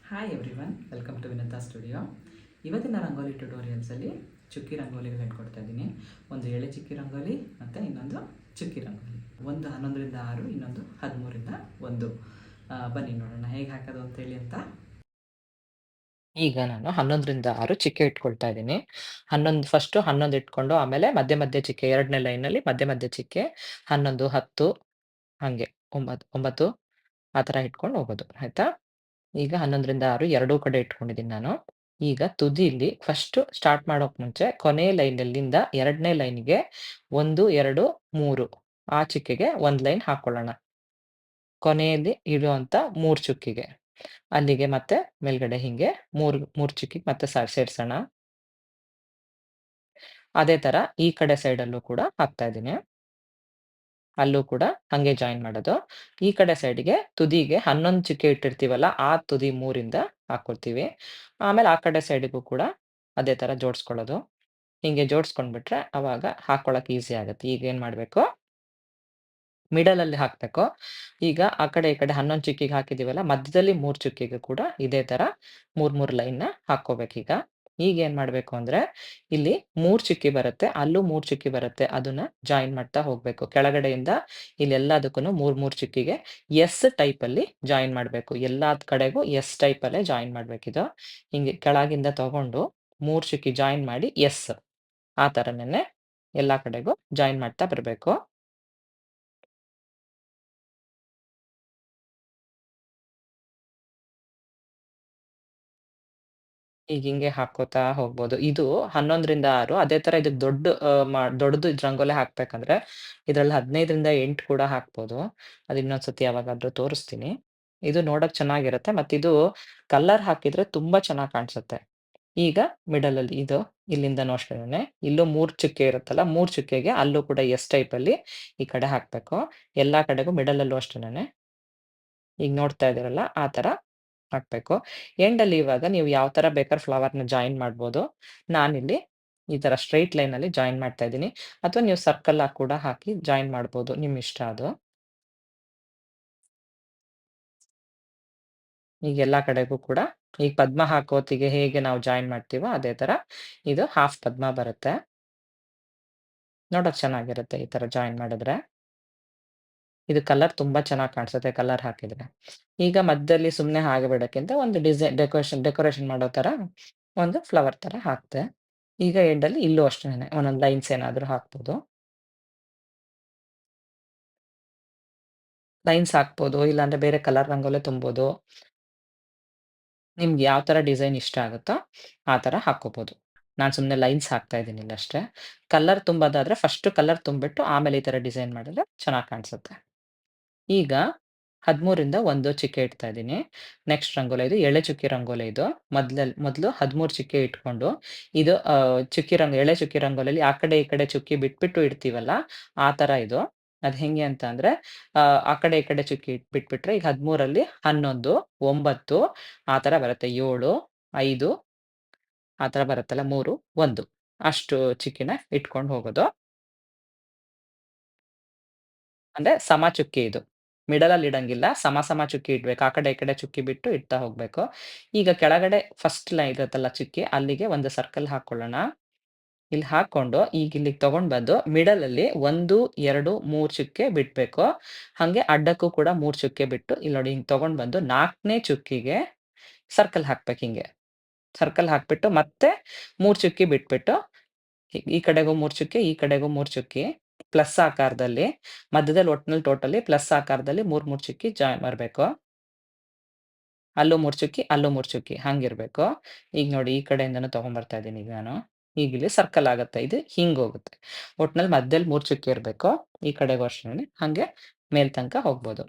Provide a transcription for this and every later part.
Hi everyone, welcome to Vinatha studio. ಇವತ್ತಿನ ರಂಗೋಲಿ ಟ್ಯುಟೋರಿಯಲ್ಸಲ್ಲಿ ಚುಕ್ಕಿ ರಂಗೋಲಿಗಳು ಹೇಳ್ಕೊಡ್ತಾ ಇದ್ದೀನಿ. ಒಂದು ಎಳೆ ಚುಕ್ಕಿ ರಂಗೋಲಿ ಮತ್ತು ಇನ್ನೊಂದು ಚುಕ್ಕಿ ರಂಗೋಲಿ. ಒಂದು 11ರಿಂದ 6, ಇನ್ನೊಂದು 13ರಿಂದ 1. ಬನ್ನಿ ನೋಡೋಣ ಹೇಗೆ ಹಾಕೋದು ಅಂತೇಳಿ ಅಂತ. ಈಗ ನಾನು 11ರಿಂದ 6 ಚಿಕ್ಕೆ ಇಟ್ಕೊಳ್ತಾ ಇದ್ದೀನಿ. 11 ಇಟ್ಕೊಂಡು ಆಮೇಲೆ ಮಧ್ಯೆ ಮಧ್ಯೆ ಚಿಕ್ಕೆ 2ನೇ ಲೈನಲ್ಲಿ ಮಧ್ಯೆ ಮಧ್ಯೆ ಚಿಕ್ಕೆ 11, 10 ಹಂಗೆ 9 ಆ ಥರ ಇಟ್ಕೊಂಡು ಹೋಗೋದು. ಆಯ್ತಾ? ಈಗ 11ರಿಂದ 6 ಎರಡೂ ಕಡೆ ಇಟ್ಕೊಂಡಿದ್ದೀನಿ ನಾನು. ಈಗ ತುದೀಲಿ ಫಸ್ಟು ಸ್ಟಾರ್ಟ್ ಮಾಡೋಕ್ ಮುಂಚೆ ಕೊನೆ ಲೈನಲ್ಲಿಂದ 2ನೇ ಲೈನ್‌ಗೆ 1, 2, 3 ಆ ಚಿಕ್ಕೆಗೆ 1 ಲೈನ್ ಹಾಕೊಳ್ಳೋಣ. ಕೊನೆಯಲ್ಲಿ ಇರುವಂತ 3 ಚುಕ್ಕಿಗೆ. ಅಲ್ಲಿಗೆ ಮತ್ತೆ ಮೇಲ್ಗಡೆ ಹಿಂಗೆ 3 ಚುಕ್ಕಿಗೆ ಮತ್ತೆ ಸೇರ್ಸೋಣ. ಅದೇ ತರ ಈ ಕಡೆ ಸೈಡಲ್ಲೂ ಕೂಡ ಹಾಕ್ತಾ ಇದ್ದೀನಿ. ಅಲ್ಲೂ ಕೂಡ ಹಂಗೆ ಜಾಯಿನ್ ಮಾಡೋದು. ಈ ಕಡೆ ಸೈಡ್‌ಗೆ ತುದಿಗೆ 11 ಚುಕ್ಕೆ ಇಟ್ಟಿರ್ತೀವಲ್ಲ, ಆ ತುದಿ 3ಇಂದ ಹಾಕ್ಕೊಳ್ತೀವಿ. ಆಮೇಲೆ ಆ ಕಡೆ ಸೈಡ್‌ಗೂ ಕೂಡ ಅದೇ ತರ ಜೋಡಿಸ್ಕೊಳ್ಳೋದು. ಹಿಂಗೆ ಜೋಡಿಸ್ಕೊಂಡ್ಬಿಟ್ರೆ ಅವಾಗ ಹಾಕೊಳಕ್ಕೆ ಈಸಿ ಆಗುತ್ತೆ. ಈಗ ಏನ್ ಮಾಡ್ಬೇಕು, ಮಿಡಲಲ್ಲಿ ಹಾಕ್ಬೇಕು. ಈಗ ಆ ಕಡೆ ಈ ಕಡೆ 11 ಚುಕ್ಕಿಗೆ ಹಾಕಿದೀವಲ್ಲ, ಮಧ್ಯದಲ್ಲಿ 3 ಚುಕ್ಕಿಗೆ ಕೂಡ ಇದೇ ತರ 3 ಲೈನ್‌ನ ಹಾಕ್ಕೋಬೇಕೀಗ. ಈಗೇನ್ ಮಾಡ್ಬೇಕು ಅಂದ್ರೆ, ಇಲ್ಲಿ 3 ಚುಕ್ಕಿ ಬರುತ್ತೆ, ಅಲ್ಲೂ 3 ಚುಕ್ಕಿ ಬರುತ್ತೆ. ಅದನ್ನ ಜಾಯಿನ್ ಮಾಡ್ತಾ ಹೋಗ್ಬೇಕು. ಕೆಳಗಡೆಯಿಂದ ಇಲ್ಲೆಲ್ಲದಕ್ಕೂನು 3 ಚುಕ್ಕಿಗೆ ಎಸ್ ಟೈಪಲ್ಲಿ ಜಾಯಿನ್ ಮಾಡ್ಬೇಕು. ಎಲ್ಲಾದ್ ಕಡೆಗೂ ಎಸ್ ಟೈಪಲ್ಲೇ ಜಾಯಿನ್ ಮಾಡ್ಬೇಕಿದು. ಹಿಂಗೆ ಕೆಳಗಿಂದ ತಗೊಂಡು 3 ಚುಕ್ಕಿ ಜಾಯಿನ್ ಮಾಡಿ ಎಸ್. ಆ ತರನೇನೆ ಎಲ್ಲಾ ಕಡೆಗೂ ಜಾಯಿನ್ ಮಾಡ್ತಾ ಬರ್ಬೇಕು. ಈಗ ಹಿಂಗೆ ಹಾಕ್ಕೋತಾ ಹೋಗ್ಬೋದು. ಇದು 11ರಿಂದ 6 ಅದೇ ತರ ಇದಕ್ ದೊಡ್ಡ ದೊಡ್ಡದು ರಂಗೋಲಿ ಹಾಕ್ಬೇಕಂದ್ರೆ ಇದ್ರಲ್ಲಿ 15ರಿಂದ 8 ಕೂಡ ಹಾಕ್ಬೋದು. ಅದ್ ಇನ್ನೊಂದ್ಸತಿ ಯಾವಾಗಾದ್ರೂ ತೋರಿಸ್ತೀನಿ. ಇದು ನೋಡಕ್ ಚೆನ್ನಾಗಿರುತ್ತೆ. ಮತ್ತಿದು ಕಲರ್ ಹಾಕಿದ್ರೆ ತುಂಬಾ ಚೆನ್ನಾಗ್ ಕಾಣ್ಸುತ್ತೆ. ಈಗ ಮಿಡಲ್ ಅಲ್ಲಿ ಇದು ಇಲ್ಲಿಂದನೂ ಅಷ್ಟೇನೆ. ಇಲ್ಲೂ 3 ಚುಕ್ಕೆ ಇರುತ್ತಲ್ಲ, 3 ಚುಕ್ಕೆಗೆ ಅಲ್ಲೂ ಕೂಡ ಎಸ್ ಟೈಪ್ ಅಲ್ಲಿ ಈ ಕಡೆ ಹಾಕ್ಬೇಕು. ಎಲ್ಲಾ ಕಡೆಗೂ ಮಿಡಲ್ ಅಲ್ಲೂ ಅಷ್ಟೇನೆ. ಈಗ ನೋಡ್ತಾ ಇದೀರಲ್ಲ ಆ ತರ ಹಾಕ್ಬೇಕು. ಎಂಡಲ್ಲಿ ಇವಾಗ ನೀವು ಯಾವ ತರ ಬೇಕಾದ್ರೆ ಫ್ಲವರ್‌ನ ಜಾಯಿನ್ ಮಾಡ್ಬೋದು. ನಾನಿಲ್ಲಿ ಈ ತರ ಸ್ಟ್ರೆಯ್ಟ್ ಲೈನಲ್ಲಿ ಜಾಯಿನ್ ಮಾಡ್ತಾ ಇದ್ದೀನಿ. ಅಥವಾ ನೀವು ಸರ್ಕಲ್ ಆಗಿ ಕೂಡ ಹಾಕಿ ಜಾಯಿನ್ ಮಾಡ್ಬೋದು. ನಿಮ್ ಇಷ್ಟ ಅದು. ಈಗ ಎಲ್ಲಾ ಕಡೆಗೂ ಕೂಡ ಈಗ ಪದ್ಮ ಹಾಕೋತ್ತಿಗೆ ಹೇಗೆ ನಾವು ಜಾಯಿನ್ ಮಾಡ್ತೀವೋ ಅದೇ ತರ ಇದು ಹಾಫ್ ಪದ್ಮ ಬರುತ್ತೆ. ನೋಡೋಕ್ ಚೆನ್ನಾಗಿರುತ್ತೆ ಈ ತರ ಜಾಯಿನ್ ಮಾಡಿದ್ರೆ. ಇದು ಕಲರ್ ತುಂಬಾ ಚೆನ್ನಾಗ್ ಕಾಣ್ಸುತ್ತೆ ಕಲರ್ ಹಾಕಿದ್ರೆ. ಈಗ ಮಧ್ಯದಲ್ಲಿ ಸುಮ್ನೆ ಹಾಗೆ ಬಿಡಕ್ಕಿಂತ ಒಂದು ಡೆಕೋರೇಷನ್ ಮಾಡೋ ತರ ಒಂದು ಫ್ಲವರ್ ತರ ಹಾಕ್ದೆ. ಈಗ ಎಂಡಲ್ಲಿ ಇಲ್ಲೂ ಅಷ್ಟೇನೆ ಒಂದೊಂದ್ ಲೈನ್ಸ್ ಏನಾದ್ರು ಹಾಕ್ಬೋದು. ಲೈನ್ಸ್ ಹಾಕ್ಬೋದು, ಇಲ್ಲಾಂದ್ರೆ ಬೇರೆ ಕಲರ್ ರಂಗೋಲಿ ತುಂಬೋದು. ನಿಮ್ಗೆ ಯಾವ ತರ ಡಿಸೈನ್ ಇಷ್ಟ ಆಗುತ್ತೋ ಆ ತರ ಹಾಕ್ಕೋಬೋದು. ನಾನ್ ಸುಮ್ನೆ ಲೈನ್ಸ್ ಹಾಕ್ತಾ ಇದ್ದೀನಿ ಇಲ್ಲಷ್ಟೇ. ಕಲರ್ ತುಂಬೋದಾದ್ರೆ ಫಸ್ಟ್ ಕಲರ್ ತುಂಬಿಟ್ಟು ಆಮೇಲೆ ಈ ತರ ಡಿಸೈನ್ ಮಾಡಿದ್ರೆ ಚೆನ್ನಾಗ್ ಕಾಣ್ಸುತ್ತೆ. ಈಗ 13ರಿಂದ 1 ಚುಕ್ಕೆ ಇಡ್ತಾ ಇದ್ದೀನಿ. ನೆಕ್ಸ್ಟ್ ರಂಗೋಲಿ ಇದು ಎಳೆ ಚುಕ್ಕಿ ರಂಗೋಲಿ ಇದು. ಮೊದಲು 13 ಚುಕ್ಕೆ ಇಟ್ಕೊಂಡು ಇದು ಎಳೆ ಚುಕ್ಕಿ ರಂಗೋಲಿಯಲ್ಲಿ ಆ ಕಡೆ ಈ ಕಡೆ ಚುಕ್ಕಿ ಬಿಟ್ಬಿಟ್ಟು ಇಡ್ತೀವಲ್ಲ, ಆ ತರ ಇದು. ಅದ್ ಹೆಂಗೆ ಅಂತ ಅಂದ್ರೆ ಆ ಕಡೆ ಈ ಕಡೆ ಚುಕ್ಕಿ ಬಿಟ್ಬಿಟ್ರೆ ಈಗ 13ರಲ್ಲಿ 11, 9 ಆ ತರ ಬರುತ್ತೆ. 7, 5 ಆ ತರ ಬರುತ್ತಲ್ಲ 3, 1 ಅಷ್ಟು ಚುಕ್ಕಿನ ಇಟ್ಕೊಂಡು ಹೋಗೋದು. ಅಂದ್ರೆ ಸಮ ಚುಕ್ಕಿ ಇದು. ಮಿಡಲಲ್ಲಿ ಇಡಂಗಿಲ್ಲ. ಸಮ ಚುಕ್ಕಿ ಇಡ್ಬೇಕು. ಆ ಕಡೆ ಈ ಕಡೆ ಚುಕ್ಕಿ ಬಿಟ್ಟು ಇಡ್ತಾ ಹೋಗ್ಬೇಕು. ಈಗ ಕೆಳಗಡೆ ಫಸ್ಟ್ ಲೈನ್ ಇರುತ್ತಲ್ಲ ಚುಕ್ಕಿ, ಅಲ್ಲಿಗೆ ಒಂದು ಸರ್ಕಲ್ ಹಾಕೊಳ್ಳೋಣ. ಇಲ್ಲಿ ಹಾಕೊಂಡು ಈಗ ಇಲ್ಲಿಗೆ ತಗೊಂಡ್ ಬಂದು ಮಿಡಲಲ್ಲಿ 1, 2, 3 ಚುಕ್ಕೆ ಬಿಡ್ಬೇಕು. ಹಂಗೆ ಅಡ್ಡಕ್ಕೂ ಕೂಡ 3 ಚುಕ್ಕೆ ಬಿಟ್ಟು ಇಲ್ಲಿ ನೋಡಿ ಹಿಂಗ್ ತಗೊಂಡ್ ಬಂದು 4ನೇ ಚುಕ್ಕಿಗೆ ಸರ್ಕಲ್ ಹಾಕ್ಬೇಕು ಹಿಂಗೆ. ಸರ್ಕಲ್ ಹಾಕ್ಬಿಟ್ಟು ಮತ್ತೆ 3 ಚುಕ್ಕಿ ಬಿಟ್ಬಿಟ್ಟು ಈ ಕಡೆಗೂ 3 ಚುಕ್ಕಿ, ಈ ಕಡೆಗೂ 3 ಚುಕ್ಕಿ ಪ್ಲಸ್ ಆಕಾರದಲ್ಲಿ ಮಧ್ಯದಲ್ಲಿ ಒಟ್ನಲ್ಲಿ ಟೋಟಲಿ ಪ್ಲಸ್ ಆಕಾರದಲ್ಲಿ 3 ಚುಕ್ಕಿ ಬರ್ಬೇಕು. ಅಲ್ಲೂ 3 ಚುಕ್ಕಿ, ಅಲ್ಲೂ 3 ಚುಕ್ಕಿ ಹಂಗಿರ್ಬೇಕು. ಈಗ ನೋಡಿ ಈ ಕಡೆಯಿಂದನೂ ತಗೊಂಬರ್ತಾ ಇದ್ದೀನಿ ಈಗ ನಾನು. ಈಗ ಇಲ್ಲಿ ಸರ್ಕಲ್ ಆಗತ್ತೆ. ಇದು ಹಿಂಗೋಗುತ್ತೆ. ಒಟ್ನಲ್ಲಿ ಮಧ್ಯದಲ್ಲಿ 3 ಚುಕ್ಕಿ ಇರ್ಬೇಕು. ಈ ಕಡೆಗೂ ಅಷ್ಟೇನೆ. ಹಂಗೆ ಮೇಲ್ ತನಕ ಹೋಗ್ಬೋದು.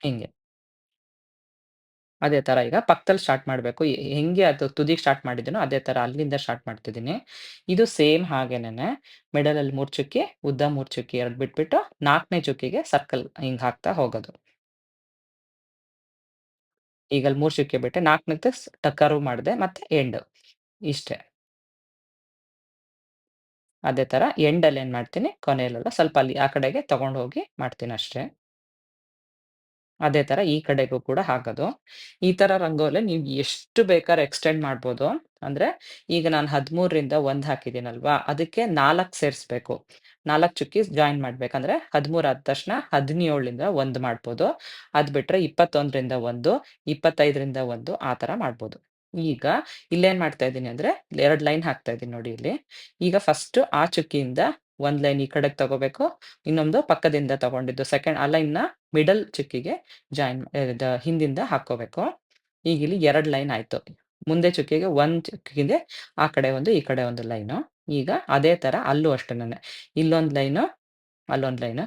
ಹಿಂಗೆ. ಅದೇ ತರ ಈಗ ಪಕ್ಕದಲ್ಲಿ ಸ್ಟಾರ್ಟ್ ಮಾಡ್ಬೇಕು. ಹೆಂಗೆ ಅದು ತುದಿಗೆ ಸ್ಟಾರ್ಟ್ ಮಾಡಿದ್ದೀನೋ ಅದೇ ತರ ಅಲ್ಲಿಂದ ಸ್ಟಾರ್ಟ್ ಮಾಡ್ತಿದ್ದೀನಿ. ಇದು ಸೇಮ್ ಹಾಗೇನೇನೆ ಮಿಡಲಲ್ಲಿ 3 ಚುಕ್ಕಿ, ಉದ್ದ 3 ಚುಕ್ಕಿ 2 ಬಿಟ್ಬಿಟ್ಟು 4ನೇ ಚುಕ್ಕಿಗೆ ಸರ್ಕಲ್ ಹಿಂಗ್ ಹಾಕ್ತಾ ಹೋಗೋದು. ಈಗ ಅಲ್ಲಿ 3 ಚುಕ್ಕೆ ಬಿಟ್ಟೆ 4ನೇದ್ದು ಕರ್ವ್ ಮಾಡ್ದೆ ಮತ್ತೆ ಎಂಡ್ ಇಷ್ಟೇ. ಅದೇ ತರ ಎಂಡಲ್ಲಿ ಏನ್ ಮಾಡ್ತೀನಿ ಕೊನೆಯಲ್ಲೆಲ್ಲ ಸ್ವಲ್ಪ ಅಲ್ಲಿ ಆ ಕಡೆಗೆ ತಗೊಂಡ್ ಹೋಗಿ ಮಾಡ್ತೀನಿ ಅಷ್ಟೇ. ಅದೇ ಥರ ಈ ಕಡೆಗೂ ಕೂಡ ಹಾಕೋದು. ಈ ಥರ ರಂಗೋಲಿ ನೀವು ಎಷ್ಟು ಬೇಕಾದ್ರೆ ಎಕ್ಸ್ಟೆಂಡ್ ಮಾಡ್ಬೋದು. ಅಂದ್ರೆ ಈಗ ನಾನು 13ರಿಂದ 1 ಹಾಕಿದ್ದೀನಲ್ವಾ, ಅದಕ್ಕೆ 4 ಸೇರಿಸ್ಬೇಕು. 4 ಚುಕ್ಕಿ ಜಾಯಿನ್ ಮಾಡ್ಬೇಕಂದ್ರೆ 13 ಆದ ತಕ್ಷಣ 17ರಿಂದ 1 ಮಾಡ್ಬೋದು. ಅದ್ ಬಿಟ್ರೆ 21ರಿಂದ 1, 25ರಿಂದ 1 ಆ ಥರ ಮಾಡ್ಬೋದು. ಈಗ ಇಲ್ಲೇನ್ ಮಾಡ್ತಾ ಇದ್ದೀನಿ ಅಂದ್ರೆ 2 ಲೈನ್ ಹಾಕ್ತಾ ಇದ್ದೀನಿ ನೋಡಿ ಇಲ್ಲಿ. ಈಗ ಫಸ್ಟು ಆ ಚುಕ್ಕಿಯಿಂದ 1 ಲೈನ್ ಈ ಕಡೆಗೆ ತಗೋಬೇಕು. ಇನ್ನೊಂದು ಪಕ್ಕದಿಂದ ತಗೊಂಡಿದ್ದು ಸೆಕೆಂಡ್ ಆ ಲೈನ್‌ನ ಮಿಡಲ್ ಚುಕ್ಕಿಗೆ ಹಿಂದಿಂದ ಹಾಕ್ಕೋಬೇಕು. ಈಗ ಇಲ್ಲಿ 2 ಲೈನ್ ಆಯ್ತು. ಮುಂದೆ ಚುಕ್ಕಿಗೆ 1 ಚುಕ್ಕಿಗೆ ಆ ಕಡೆ ಒಂದು, ಈ ಕಡೆ ಒಂದು ಲೈನು. ಈಗ ಅದೇ ತರ ಅಲ್ಲೂ ಅಷ್ಟೇನೆ. ಇಲ್ಲೊಂದ್ ಲೈನು, ಅಲ್ಲೊಂದ್ ಲೈನು.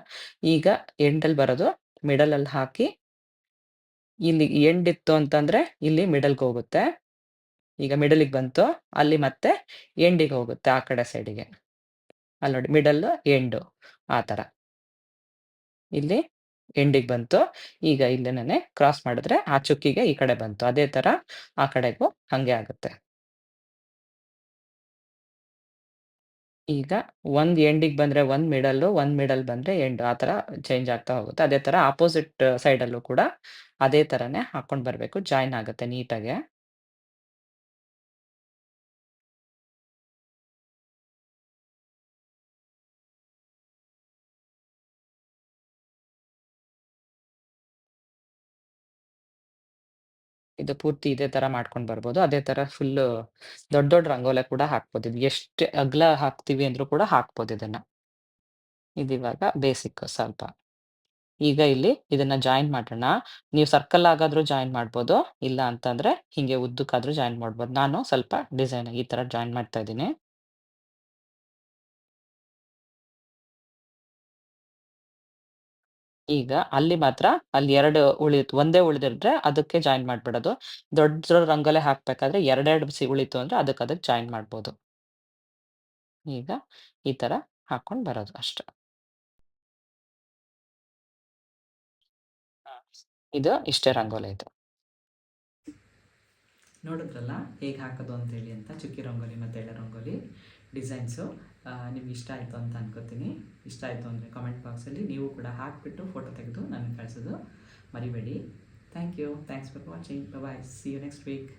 ಈಗ ಎಂಡಲ್ಲಿ ಬರೋದು ಮಿಡಲಲ್ಲಿ ಹಾಕಿ, ಇಲ್ಲಿ ಎಂಡ್ ಇತ್ತು ಅಂತಂದ್ರೆ ಇಲ್ಲಿ ಮಿಡಲ್‌ಗೆ ಹೋಗುತ್ತೆ. ಈಗ ಮಿಡಲಿಗೆ ಬಂತು. ಅಲ್ಲಿ ಮತ್ತೆ ಎಂಡಿಗೆ ಹೋಗುತ್ತೆ ಆ ಕಡೆ ಸೈಡಿಗೆ. ಅಲ್ಲಿ ನೋಡಿ ಮಿಡಲ್ಲು, ಎಂಡು ಆ ತರ. ಇಲ್ಲಿ ಎಂಡಿಗೆ ಬಂತು. ಈಗ ಇಲ್ಲಿಂದನೇ ಕ್ರಾಸ್ ಮಾಡಿದ್ರೆ ಆ ಚುಕ್ಕಿಗೆ ಈ ಕಡೆ ಬಂತು. ಅದೇ ತರ ಆ ಕಡೆಗೂ ಹಂಗೆ ಆಗುತ್ತೆ. ಈಗ ಒಂದ್ ಎಂಡಿಗೆ ಬಂದ್ರೆ ಒಂದ್ ಮಿಡಲ್ಲು, ಒಂದ್ ಮಿಡಲ್ ಬಂದ್ರೆ ಎಂಡ್ ಆ ತರ ಚೇಂಜ್ ಆಗ್ತಾ ಹೋಗುತ್ತೆ. ಅದೇ ತರ ಅಪೋಸಿಟ್ ಸೈಡಲ್ಲೂ ಕೂಡ ಅದೇ ತರನೇ ಹಾಕೊಂಡ್ ಬರ್ಬೇಕು. ಜಾಯಿನ್ ಆಗುತ್ತೆ ನೀಟಾಗೆ. ಇದು ಪೂರ್ತಿ ಇದೇ ತರ ಮಾಡ್ಕೊಂಡ್ ಬರ್ಬೋದು. ಅದೇ ತರ ಫುಲ್ಲು ದೊಡ್ಡ ದೊಡ್ಡ ರಂಗೋಲಿ ಕೂಡ ಹಾಕ್ಬೋದು. ಇದು ಎಷ್ಟೇ ಅಗಲ ಹಾಕ್ತೀವಿ ಅಂದ್ರೂ ಕೂಡ ಹಾಕ್ಬೋದು ಇದನ್ನ. ಇದಿವಾಗ ಬೇಸಿಕ್ ಸ್ವಲ್ಪ. ಈಗ ಇಲ್ಲಿ ಇದನ್ನ ಜಾಯಿನ್ ಮಾಡೋಣ. ನೀವು ಸರ್ಕಲ್ ಆಗಾದ್ರೂ ಜಾಯಿನ್ ಮಾಡ್ಬೋದು. ಇಲ್ಲ ಅಂತಂದ್ರೆ ಹಿಂಗೆ ಉದ್ದಕ್ಕಾದ್ರೂ ಜಾಯಿನ್ ಮಾಡ್ಬೋದು. ನಾನು ಸ್ವಲ್ಪ ಡಿಸೈನ್ ಈ ತರ ಜಾಯಿನ್ ಮಾಡ್ತಾ ಇದ್ದೀನಿ. ಈಗ ಅಲ್ಲಿ ಮಾತ್ರ ಅಲ್ಲಿ 2 ಒಂದೇ ಉಳಿದಿದ್ರೆ ಅದಕ್ಕೆ ಜಾಯಿನ್ ಮಾಡ್ಬಿಡೋದು. ದೊಡ್ಡ ದೊಡ್ಡ ರಂಗೋಲಿ ಹಾಕ್ಬೇಕಾದ್ರೆ 2 ಉಳಿತು ಅಂದ್ರೆ ಅದಕ್ಕೆ ಜಾಯಿನ್ ಮಾಡ್ಬೋದು. ಈಗ ಈ ತರ ಹಾಕೊಂಡ್ ಬರೋದು ಅಷ್ಟೆ. ಹ. ಇದು ಇಷ್ಟೇ ರಂಗೋಲಿ ಇದು. ನೋಡಿದ್ರಲ್ಲ ಹೇಗೆ ಹಾಕೋದು ಅಂತೇಳಿ ಅಂತ, ಚುಕ್ಕಿ ರಂಗೋಲಿ ಮತ್ತು ಎಳೆ ರಂಗೋಲಿ ಡಿಸೈನ್ಸು. ನಿಮ್ಗೆ ಇಷ್ಟ ಆಯಿತು ಅಂತ ಅನ್ಕೋತೀನಿ. ಇಷ್ಟ ಆಯಿತು ಅಂದರೆ ಕಾಮೆಂಟ್ ಬಾಕ್ಸಲ್ಲಿ ನೀವು ಕೂಡ ಹಾಕಿಬಿಟ್ಟು ಫೋಟೋ ತೆಗೆದು ನನಗೆ ಕಳಿಸೋದು ಮರಿಬೇಡಿ. Thank you. Thanks for watching. Bye. See you next weak.